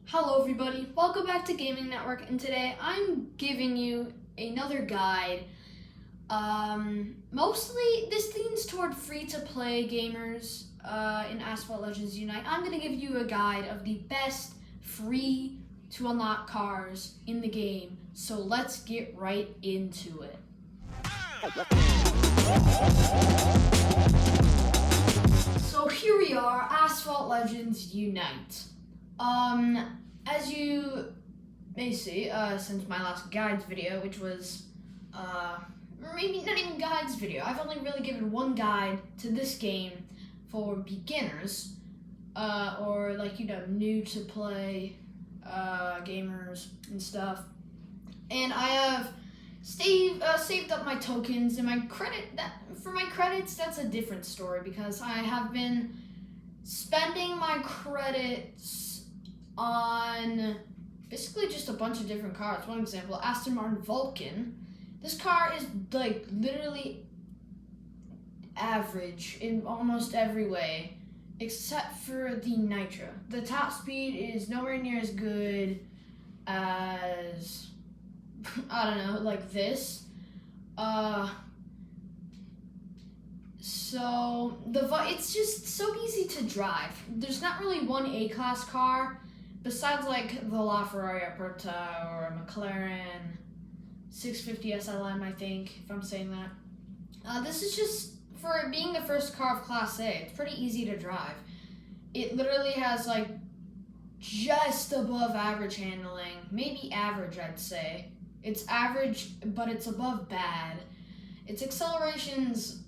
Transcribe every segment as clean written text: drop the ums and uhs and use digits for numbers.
Hello everybody, welcome back to Gaming Network, and today I'm giving you another guide. Mostly this leans toward free-to-play gamers in Asphalt Legends Unite. I'm going to give you a guide of the best free-to-unlock cars in the game, so let's get right into it. So here we are, Asphalt Legends Unite. As you may see, since my last guides video, which was, maybe not even guides video, I've only really given one guide to this game for beginners, or like, new to play, gamers and stuff. And I have saved up my tokens and my for my credits, that's a different story because I have been spending my credits on basically just a bunch of different cars. One example, Aston Martin Vulcan. This car is like literally average in almost every way, except for the nitro. The top speed is nowhere near as good as, I don't know, like this. So it's just so easy to drive. There's not really one A-class car besides like the LaFerrari Aperta or a McLaren 650 SI Line, I think, if I'm saying that. This is just, for being the first car of Class A, it's pretty easy to drive. It literally has like just above average handling, maybe average I'd say. It's average, but it's above bad. Its acceleration's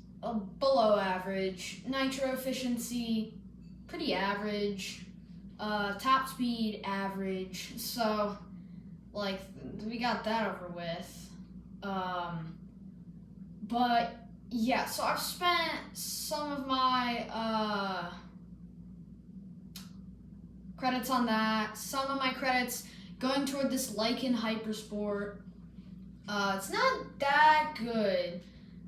below average. Nitro efficiency, pretty average. Top speed, average. So, like, we got that over with. But, yeah, so I've spent some of my, credits on that. Some of my credits going toward this Lycan Hypersport. It's not that good,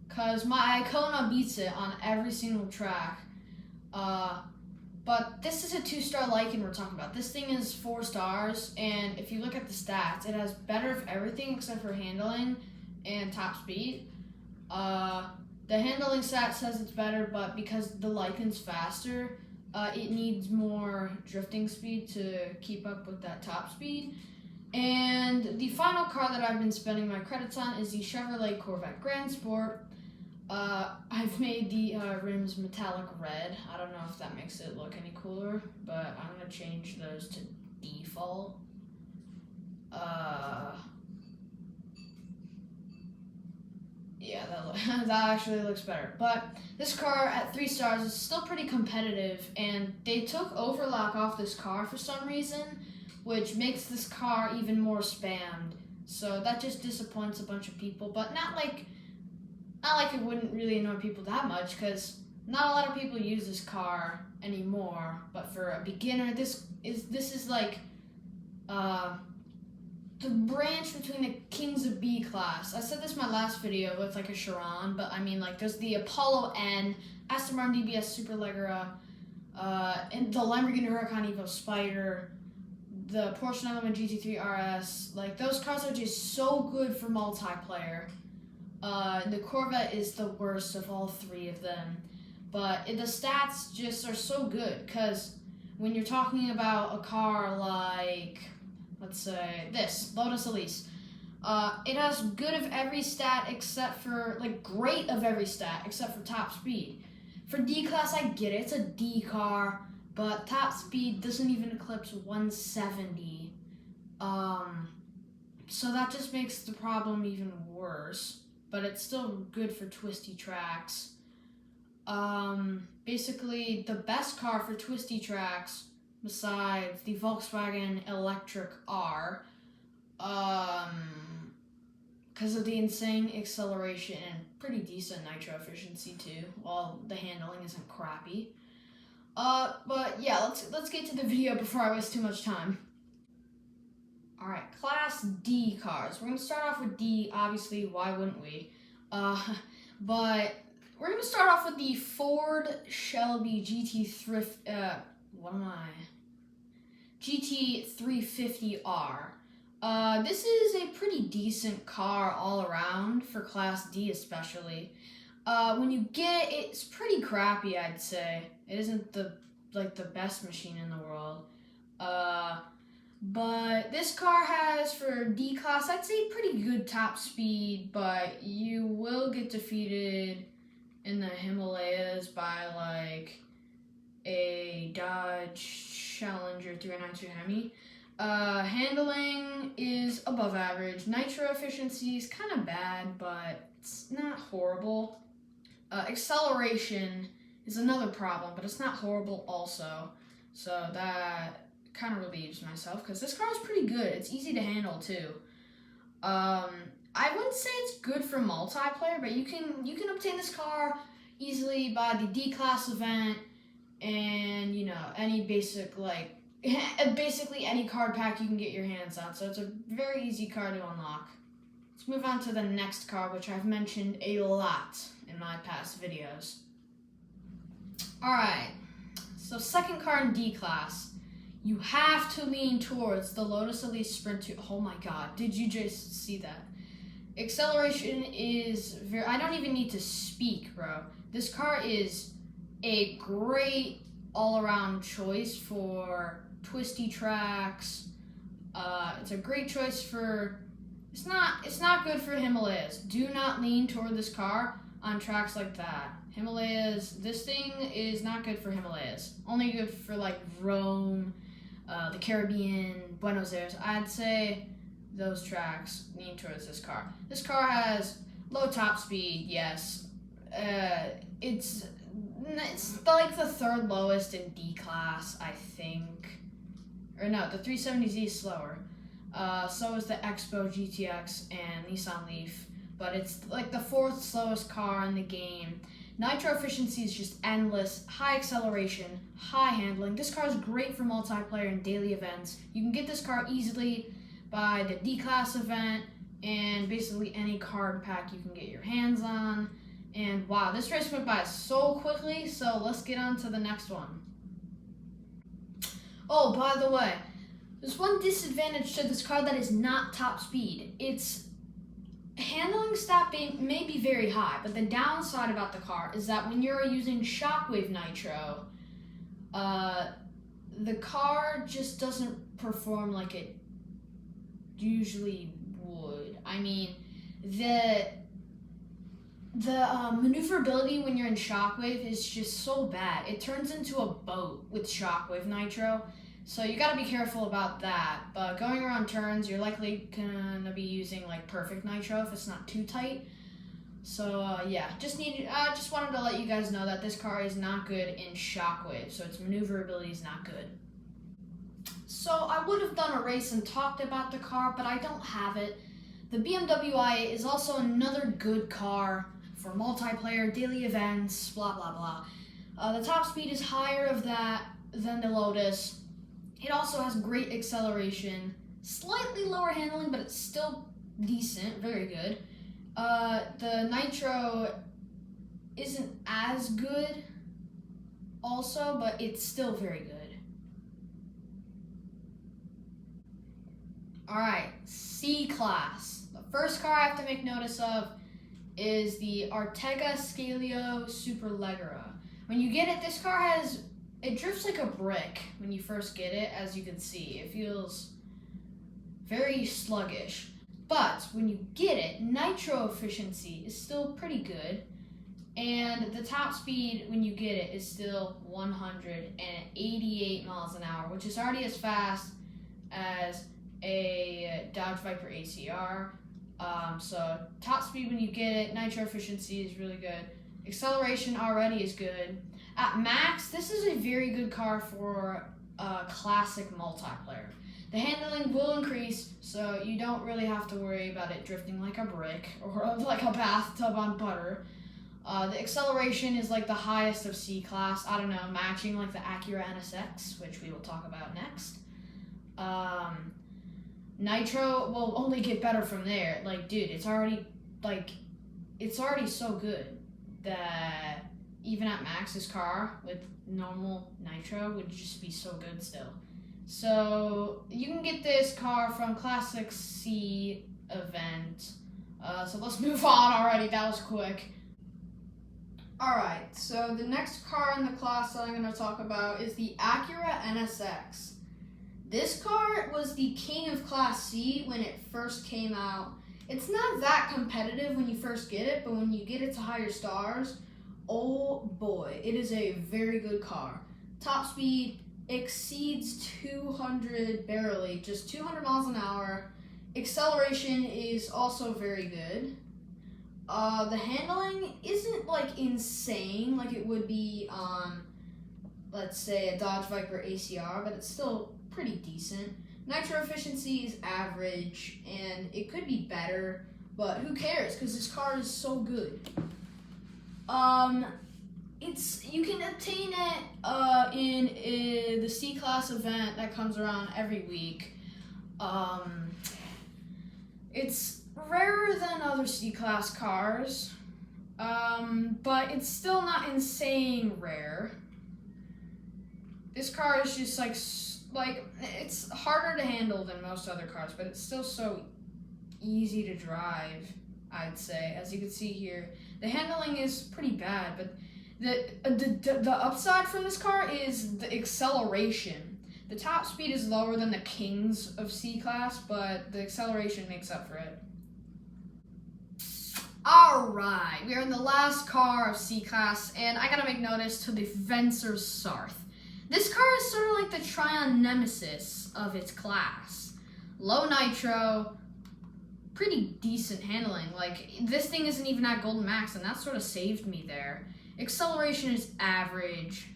because my Icona beats it on every single track. But this is a 2-star Lycan we're talking about. This thing is 4 stars, and if you look at the stats, it has better of everything except for handling and top speed. The handling stat says it's better, but because the Lycan's faster, it needs more drifting speed to keep up with that top speed. And the final car that I've been spending my credits on is the Chevrolet Corvette Grand Sport. I've made the rims metallic red. I don't know if that makes it look any cooler, but I'm going to change those to default. Yeah, that actually looks better. But this car at 3 stars is still pretty competitive, and they took overlock off this car for some reason, which makes this car even more spammed. So that just disappoints a bunch of people, but not like it wouldn't really annoy people that much, because not a lot of people use this car anymore. But for a beginner, this is like the branch between the Kings of B class. I said this in my last video with like a Chiron, but I mean, like, there's the Apollo N, Aston Martin DBS Superleggera, and the Lamborghini Huracan Evo Spider, the Porsche 911 GT3 RS. Like, those cars are just so good for multiplayer. The Corvette is the worst of all 3 of them, but the stats just are so good, because when you're talking about a car like, let's say this, Lotus Elise, it has good of every stat except for, like, great of every stat except for top speed. For D-Class, I get it, it's a D car, but top speed doesn't even eclipse 170. So that just makes the problem even worse. But it's still good for twisty tracks. Basically, the best car for twisty tracks, besides the Volkswagen Electric R, because of the insane acceleration and pretty decent nitro efficiency too, while the handling isn't crappy. But yeah, let's get to the video before I waste too much time. Alright, Class D cars. We're going to start off with D, obviously, why wouldn't we? But we're going to start off with the Ford Shelby GT Thrift, GT350R. This is a pretty decent car all around for Class D especially. When you get it, it's pretty crappy, I'd say. It isn't the best machine in the world. But this car has, for D class, I'd say pretty good top speed, but you will get defeated in the Himalayas by like a Dodge Challenger 392 Hemi. Handling is above average. Nitro efficiency is kind of bad, but it's not horrible. Acceleration is another problem, but it's not horrible also. So that kind of relieves myself because this car is pretty good. It's easy to handle too. I wouldn't say it's good for multiplayer, but you can obtain this car easily by the D class event and any basic basically any card pack you can get your hands on. So it's a very easy car to unlock. Let's move on to the next car, which I've mentioned a lot in my past videos. Alright, so second car in D class. You have to lean towards the Lotus Elite Sprint 2. Oh my god, did you just see that? Acceleration is very... I don't even need to speak, bro. This car is a great all-around choice for twisty tracks. It's a great choice for... It's not good for Himalayas. Do not lean toward this car on tracks like that. Himalayas, this thing is not good for Himalayas. Only good for like Rome, the Caribbean, Buenos Aires. I'd say those tracks lean towards this car. This car has low top speed, yes. It's like the third lowest in D class, I think. Or no, the 370Z is slower. So is the Expo GTX and Nissan Leaf, but it's like the fourth slowest car in the game. Nitro efficiency is just endless, high acceleration, high handling. This car is great for multiplayer and daily events. You can get this car easily by the D-Class event and basically any card pack you can get your hands on. And wow, this race went by so quickly, so let's get on to the next one. Oh, by the way, there's one disadvantage to this car that is not top speed. Its handling stat may be very high, but the downside about the car is that when you're using Shockwave Nitro, the car just doesn't perform like it usually would. I mean, the maneuverability when you're in Shockwave is just so bad. It turns into a boat with Shockwave Nitro. So you gotta be careful about that, but going around turns, you're likely gonna be using like perfect nitro if it's not too tight. So yeah, just wanted to let you guys know that this car is not good in Shockwave, so its maneuverability is not good. So I would have done a race and talked about the car, but I don't have it. The BMW i8 is also another good car for multiplayer, daily events, blah blah blah. The top speed is higher of that than the Lotus. It also has great acceleration, slightly lower handling, but it's still decent, very good. The Nitro isn't as good also, but it's still very good. Alright, C class. The first car I have to make notice of is the Artega Scalio Superleggera. When you get it, this car it drifts like a brick when you first get it, as you can see. It feels very sluggish. But when you get it, nitro efficiency is still pretty good. And the top speed when you get it is still 188 miles an hour, which is already as fast as a Dodge Viper ACR. So top speed when you get it, nitro efficiency is really good. Acceleration already is good. At max, this is a very good car for classic multiplayer. The handling will increase, so you don't really have to worry about it drifting like a brick or like a bathtub on butter. The acceleration is like the highest of C class. I don't know, matching like the Acura NSX, which we will talk about next. Nitro will only get better from there. Like, dude, it's already so good that even at max, this car with normal nitro would just be so good still. So you can get this car from Classic C event. So let's move on already. That was quick. Alright, so the next car in the class that I'm going to talk about is the Acura NSX. This car was the king of Class C when it first came out. It's not that competitive when you first get it, but when you get it to higher stars, oh boy, it is a very good car. Top speed exceeds 200 barely, just 200 miles an hour. Acceleration is also very good. The handling isn't like insane like it would be on, let's say, a Dodge Viper ACR, but it's still pretty decent. Nitro efficiency is average, and it could be better, but who cares? Because this car is so good. You can obtain it in the C-Class event that comes around every week. It's rarer than other C-Class cars, but it's still not insane rare. This car is just like it's harder to handle than most other cars, but it's still so easy to drive, I'd say. As you can see here, the handling is pretty bad, but the upside from this car is the acceleration. The top speed is lower than the kings of C-Class, but the acceleration makes up for it. Alright, we are in the last car of C-Class, and I gotta make notice to the Vencer Sarth. This car is sort of like the Trion Nemesis of its class. Low nitro, pretty decent handling. Like, this thing isn't even at Golden Max, and that sort of saved me there. Acceleration is average.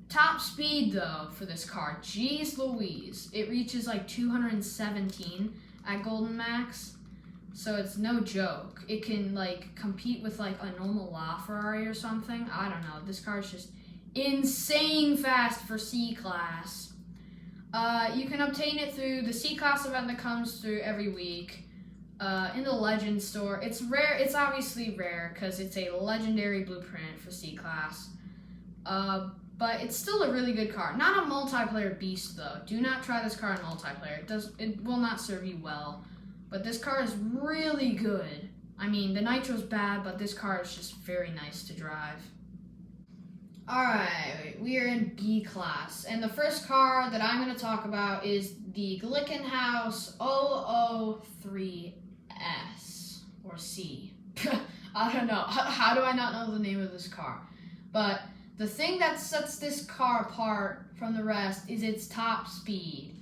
Top speed, though, for this car, geez Louise, it reaches like 217 at Golden Max, so it's no joke. It can like compete with like a normal LaFerrari or something. I don't know. This car is just insane fast for C-Class. You can obtain it through the C-Class event that comes through every week in the Legends store. It's rare. It's obviously rare because it's a legendary blueprint for C-Class. But it's still a really good car. Not a multiplayer beast, though. Do not try this car in multiplayer. It will not serve you well. But this car is really good. I mean, the nitro's bad, but this car is just very nice to drive. Alright, we are in B class. And the first car that I'm going to talk about is the Glickenhaus 003S, or C. I don't know. How do I not know the name of this car? But the thing that sets this car apart from the rest is its top speed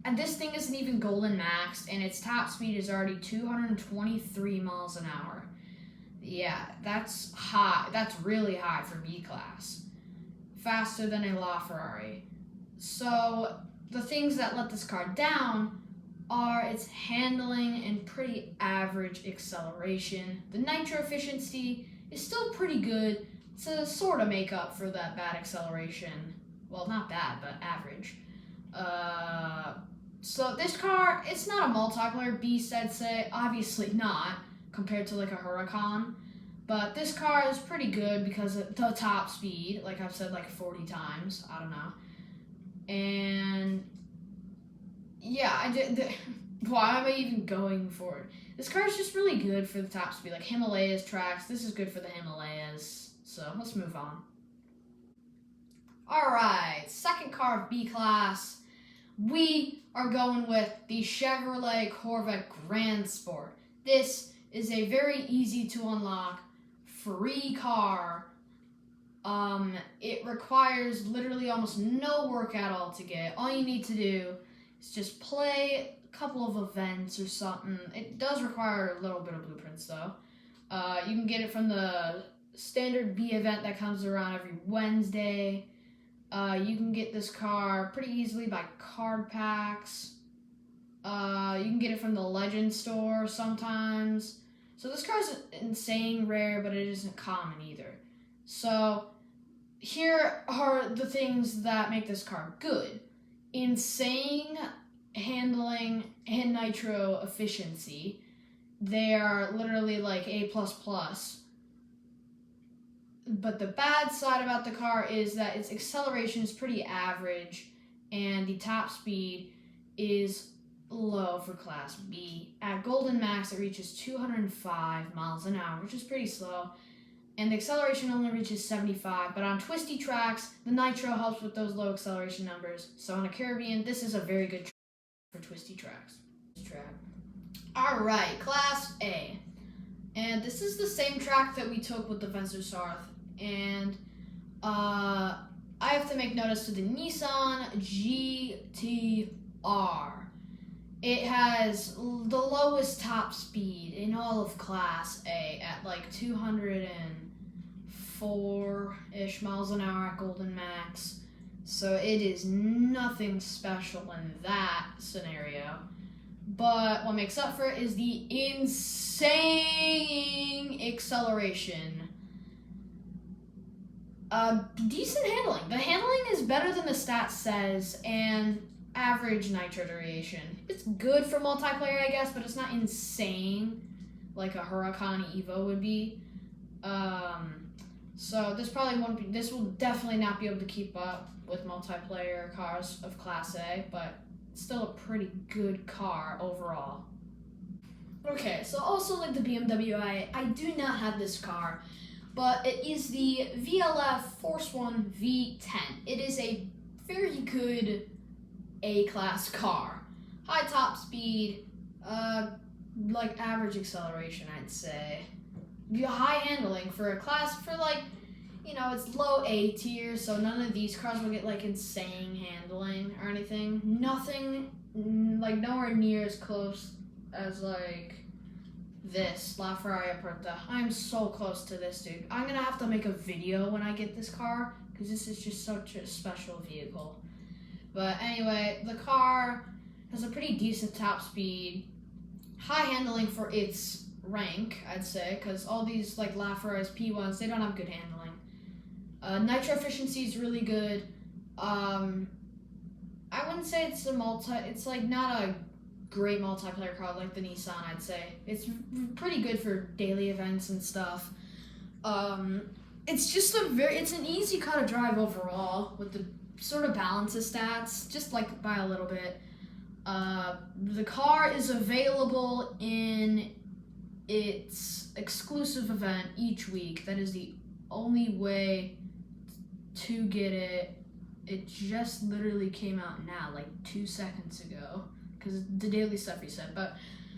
and this thing isn't even Golden Max, and its top speed is already 223 miles an hour. Yeah, that's high. That's really high for B-Class. Faster than a LaFerrari. So the things that let this car down are its handling and pretty average acceleration. The nitro efficiency is still pretty good to sort of make up for that bad acceleration. Well, not bad, but average. So this car, it's not a multiplayer beast, I'd say. Obviously not, compared to like a Huracan. But this car is pretty good because of the top speed, like I've said like 40 times. I don't know. And yeah, why am I even going for it? This car is just really good for the top speed, like Himalayas tracks. This is good for the Himalayas. So let's move on. Alright, second car of B-Class. We are going with the Chevrolet Corvette Grand Sport. This is a very easy to unlock, free car. It requires literally almost no work at all to get. All you need to do is just play a couple of events or something. It does require a little bit of blueprints though. You can get it from the standard B event that comes around every Wednesday. You can get this car pretty easily by card packs. You can get it from the Legends store sometimes. So this car is insane rare, but it isn't common either. So here are the things that make this car good. Insane handling and nitro efficiency. They are literally like A++. But the bad side about the car is that its acceleration is pretty average, and the top speed is low for Class B. At Golden Max, it reaches 205 miles an hour, which is pretty slow, and the acceleration only reaches 75. But on twisty tracks, the nitro helps with those low acceleration numbers. So on a Caribbean, this is a very good track for twisty tracks. All right, Class A. And this is the same track that we took with the Venture Sarth. And I have to make notice to the Nissan GTR. It has the lowest top speed in all of Class A at like 204-ish miles an hour at Golden Max. So it is nothing special in that scenario. But what makes up for it is the insane acceleration. Decent handling. The handling is better than the stats says, and average nitro duration. It's good for multiplayer, I guess, but it's not insane like a Huracan Evo would be. So this probably won't be. This will definitely not be able to keep up with multiplayer cars of Class A, but it's still a pretty good car overall. Okay, so also like the BMW I do not have this car, but it is the VLF Force One V10. It is a very good A-class car. High top speed, like average acceleration, I'd say. High handling for a class, for like, you know, it's low A tier, so none of these cars will get like insane handling or anything. Nothing, like nowhere near as close as like this LaFerrari Aperta. I'm so close to this, dude. I'm gonna have to make a video when I get this car, because this is just such a special vehicle. But anyway, the car has a pretty decent top speed, high handling for its rank, I'd say, because all these like LaFerrari's P1s, they don't have good handling. Nitro efficiency is really good. I wouldn't say it's it's like not a great multiplayer car like the Nissan, I'd say. It's pretty good for daily events and stuff. It's just it's an easy car to drive overall, with the sort of balances stats, just like by a little bit. The car is available in its exclusive event each week. That is the only way to get it. It just literally came out now, like 2 seconds ago, because the daily stuff he said. But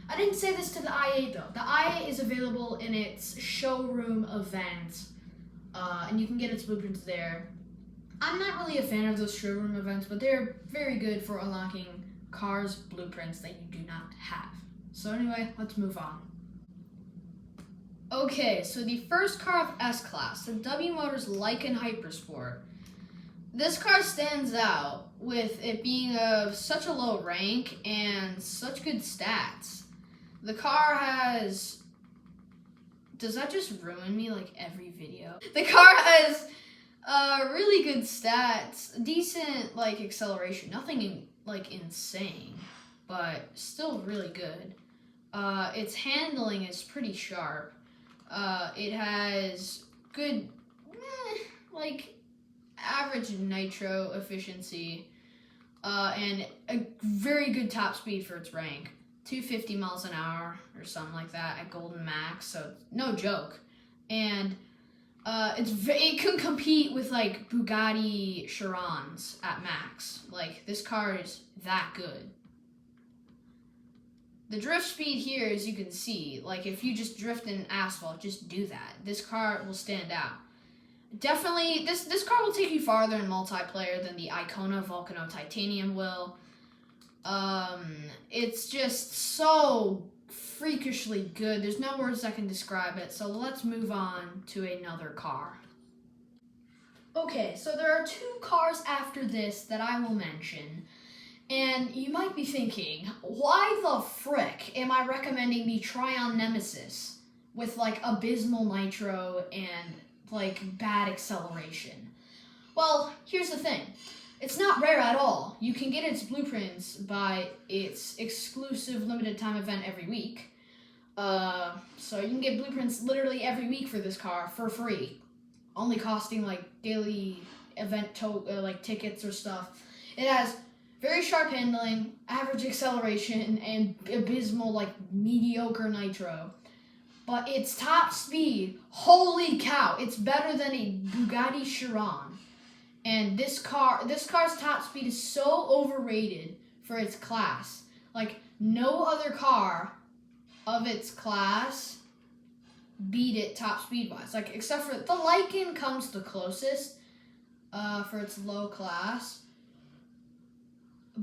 I didn't say this to the IA though. The IA is available in its showroom event, and you can get its blueprints there. I'm not really a fan of those showroom events, but they're very good for unlocking cars' blueprints that you do not have. So anyway, let's move on. Okay, so the first car of S-Class, the W Motors Lycan Hypersport. This car stands out with it being of such a low rank and such good stats. The car has... Does that just ruin me like every video? The car has really good stats, decent like acceleration, nothing like insane, but still really good. Its handling is pretty sharp. It has good, like average nitro efficiency, and a very good top speed for its rank. 250 miles an hour or something like that at Golden Max, so no joke. And it can compete with like Bugatti Chirons at max. Like, this car is that good. The drift speed here, as you can see, like if you just drift in asphalt, just do that. This car will stand out. Definitely, this car will take you farther in multiplayer than the Icona Volcano Titanium will. It's just so freakishly good. There's no words that can describe it. So let's move on to another car. Okay, so there are 2 cars after this that I will mention. And you might be thinking, why the frick am I recommending the Tryon Nemesis with like abysmal nitro and like bad acceleration? Well, here's the thing. It's not rare at all. You can get its blueprints by its exclusive limited time event every week. So you can get blueprints literally every week for this car for free only costing like daily event like tickets or stuff. It has very sharp handling, average acceleration, and abysmal, like, mediocre nitro. But its top speed, holy cow, it's better than a Bugatti Chiron. And this car's top speed is so overrated for its class. Like, no other car of its class beat it top speed wise. Like, except for the Lycan comes the closest for its low class.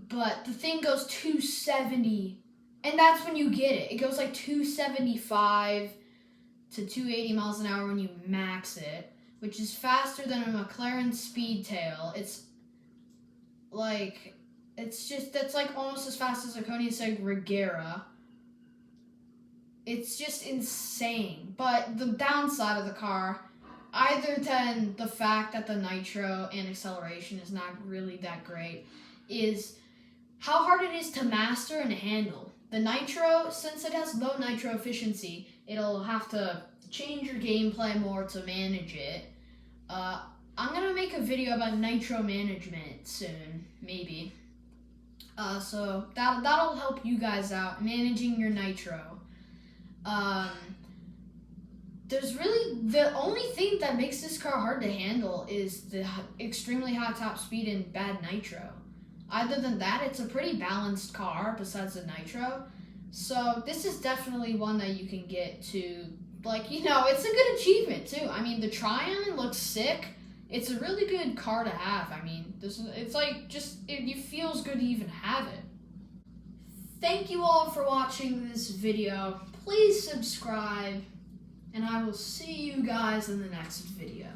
But the thing goes 270, and that's when you get it. It goes like 275 to 280 miles an hour when you max it, which is faster than a McLaren Speedtail. It's like, that's like almost as fast as a Koenigsegg Regera. It's just insane. But the downside of the car, other than the fact that the nitro and acceleration is not really that great, is how hard it is to master and handle. The nitro, since it has low nitro efficiency, it'll have to change your gameplay more to manage it. I'm gonna make a video about nitro management soon, maybe. So that'll help you guys out managing your nitro. There's really, the only thing that makes this car hard to handle is the extremely high top speed and bad nitro. Other than that, it's a pretty balanced car besides the nitro. So this is definitely one that you can get to, like, you know, it's a good achievement too. I mean, the Tryon looks sick. It's a really good car to have. I mean, it's like, just, it feels good to even have it. Thank you all for watching this video. Please subscribe, and I will see you guys in the next video.